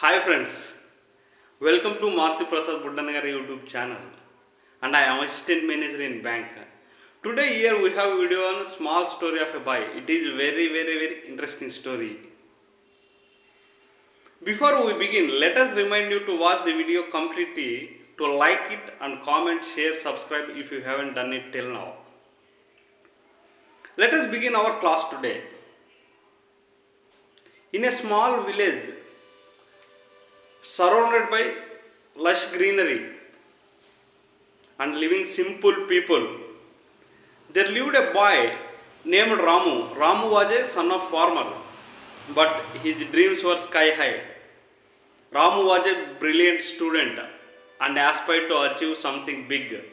Hi friends, welcome to Maruti Prasad Buddhanagari YouTube channel, and I am assistant manager in bank. Today here we have a video on a small story of a boy. It is very interesting story. Before we begin, let us remind you to watch the video completely, to like it and comment, share, subscribe if you haven't done it till now. Let us begin our class today. In a small village surrounded by lush greenery and living simple people, there lived a boy named Ramu. Ramu was a son of farmer, but his dreams were sky high. Ramu was a brilliant student and aspired to achieve something big.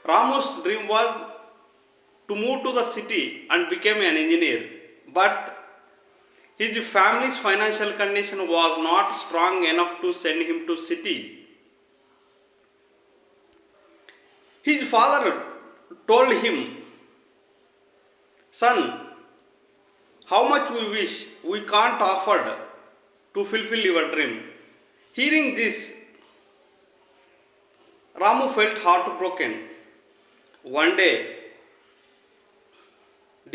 Ramu's dream was to move to the city and become an engineer, but his family's financial condition was not strong enough to send him to city. His father told him, "Son, how much we wish we can't afford to fulfill your dream." Hearing this, Ramu felt heartbroken. One day,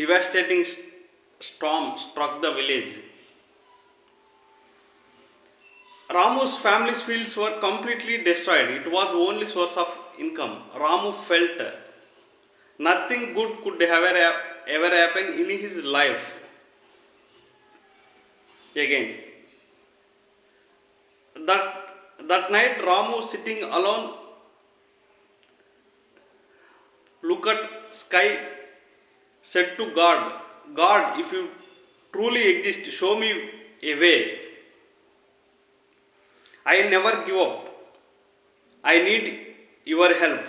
devastating storm struck the village. Ramu's family's fields were completely destroyed. It was the only source of income. Ramu felt nothing good could ever happen in his life again. That night, Ramu sitting alone, looked at sky, said to God, "God, if you truly exist, show me a way. I never give up. I need your help."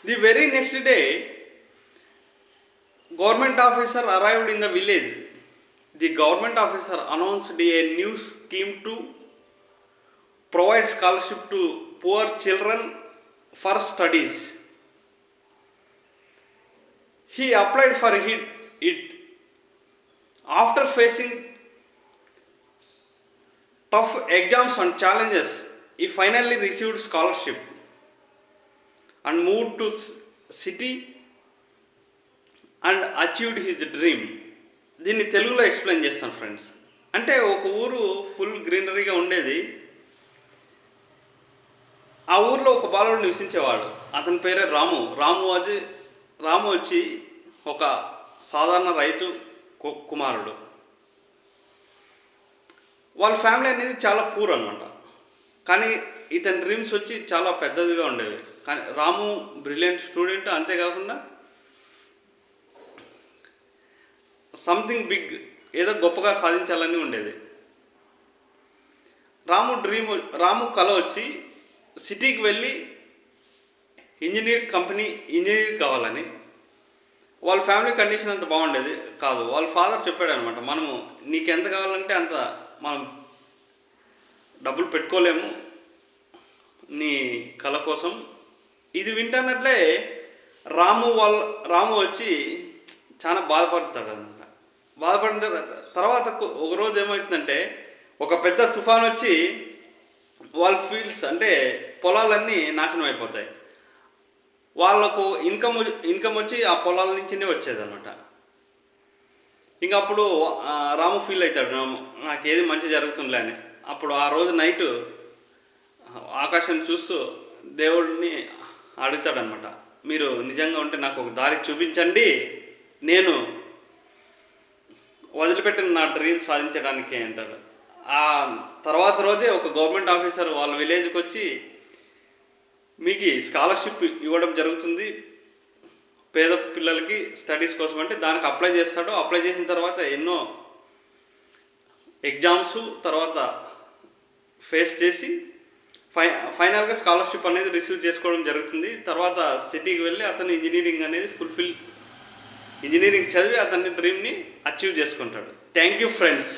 The very next day, government officer arrived in the village. The government officer announced a new scheme to provide scholarship to poor children for studies. He applied for it. After facing tough exams and challenges, he finally received scholarship and moved to city and achieved his dream. దీన్ని తెలుగులో explain చేస్తాను friends. అంటే ఒక ఊరు full గ్రీనరీగా ఉండేది. ఆ ఊర్లో ఒక బాలుడు నివసించేవాడు. అతని పేరే రాము. రాము వచ్చి ఒక సాధారణ రైతు కుమారుడు. వాళ్ళ ఫ్యామిలీ అనేది చాలా పూర్ అనమాట. కానీ ఇతని డ్రీమ్స్ వచ్చి చాలా పెద్దదిగా ఉండేవి. కానీ రాము బ్రిలియంట్ స్టూడెంట్, అంతేకాకుండా సంథింగ్ బిగ్, ఏదో గొప్పగా సాధించాలని ఉండేది. రాము కల వచ్చి సిటీకి వెళ్ళి ఇంజనీర్ కావాలని. వాళ్ళ ఫ్యామిలీ కండిషన్ అంత బాగుండేది కాదు. వాళ్ళ ఫాదర్ చెప్పాడు అనమాట, మనము నీకు ఎంత కావాలంటే అంత మనం డబ్బులు పెట్టుకోలేము నీ కళ కోసం. ఇది వింటున్నట్లే రాము వచ్చి చాలా బాధపడతాడు అనమాట. బాధపడిన తర్వాత ఒకరోజు ఏమవుతుందంటే, ఒక పెద్ద తుఫాన్ వచ్చి వాళ్ళ ఫీల్డ్స్ అంటే పొలాలన్నీ నాశనం అయిపోతాయి. వాళ్ళకు ఇన్కమ్ వచ్చి ఆ పొలాల నుంచినే వచ్చేదన్నమాట. ఇంకా అప్పుడు రాము ఫీల్ అవుతాడు, నాకేది మంచి జరుగుతుందిలే అని. అప్పుడు ఆ రోజు నైట్ ఆకాశం చూస్తూ దేవుడిని అడుగుతాడనమాట, మీరు నిజంగా ఉంటే నాకు ఒక దారి చూపించండి, నేను వదిలిపెట్టిన నా డ్రీమ్ సాధించడానికి అంటాడు. ఆ తర్వాత రోజే ఒక గవర్నమెంట్ ఆఫీసర్ వాళ్ళ విలేజ్కి వచ్చి, మీకు స్కాలర్షిప్ ఇవ్వడం జరుగుతుంది పేద పిల్లలకి స్టడీస్ కోసం అంటే దానికి అప్లై చేస్తాడు. అప్లై చేసిన తర్వాత ఎన్నో ఎగ్జామ్స్ తర్వాత ఫేస్ చేసి ఫైనల్గా స్కాలర్షిప్ అనేది రిసీవ్ చేసుకోవడం జరుగుతుంది. తర్వాత సిటీకి వెళ్ళి అతను ఇంజనీరింగ్ చదివి అతని డ్రీమ్ని అచీవ్ చేసుకుంటాడు. Thank you friends.